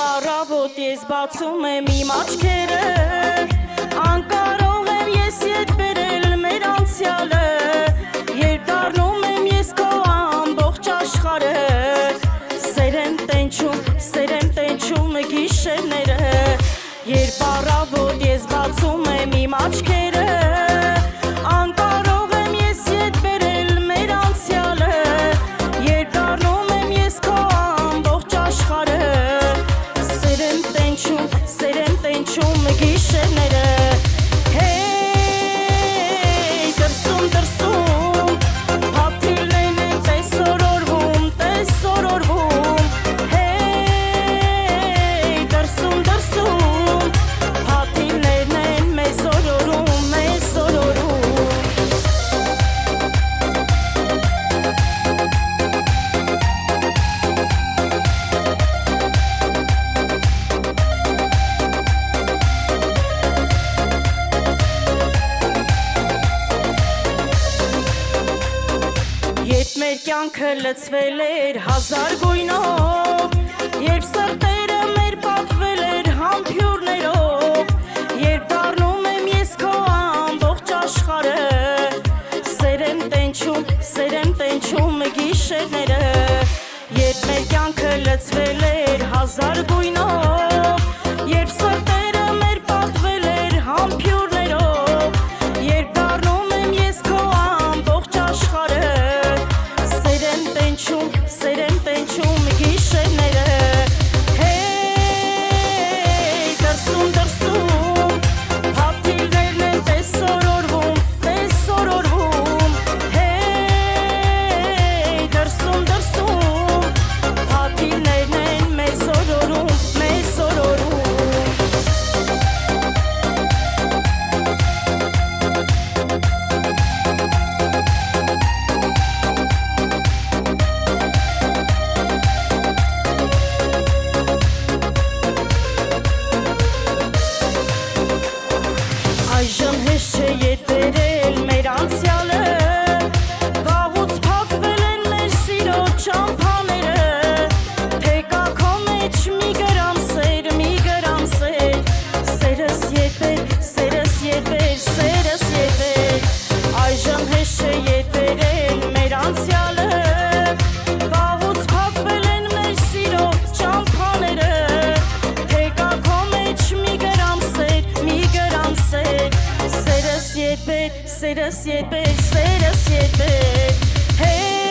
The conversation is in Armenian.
առավոտ ես բացում եմ իմ աչքերը, անկարող եմ ես ետ բերել մեր անցյալը, երբ դառնում եմ ես քո ամբողջ աշխարհը, սեր եմ տենչում գիշերները, երբ առավոտ ես բացում եմ իմ աչքերը, անկարող եմ ես ետ բերել մեր անցյալը, երբ դառնում եմ ես քո ամբողջ աշխարհը, սեր եմ տենչում գիշերները, հեյ դրսում փաթիլներն են տեսորորվում, հեյ դրսում փաթիլներն են մեզ օրորում, Երբ մեր կյանքը լցվել էր հազար գույնով, երբ սրտերը մեր պատվել էր համբյուրներով, երբ դառնում եմ ես քո ամբողջ աշխարհը, սեր եմ տենչում գիշերները, երբ մեր կյանքը լցվել էր հազար գույնով, երբ սրտերը մեր պատվել էր համբյուրներով, երբ դառնում եմ ես քո ամբողջ աշխարհը, սեր եմ տենչում գիշերները, հեյ դրսում փաթիլներն են տեսորորվում, հեյ դրսում փաթիլներն են մեզ օրորում, Այժմ հեշտ չէ ետ բերել մեր անցյալը, վաղուց փակվել են մեր սիրո ճամփաները, թե կա քո մեջ մի գրամ սեր, սերս ետ բեր, այժմ հեշտ չէ ետ բերել մեր անցյալը, վաղուց փակվել են մեր սիրո ճամփաները, թե կա քո մեջ մի գրամ սեր, սերս ետ բեր, հեյ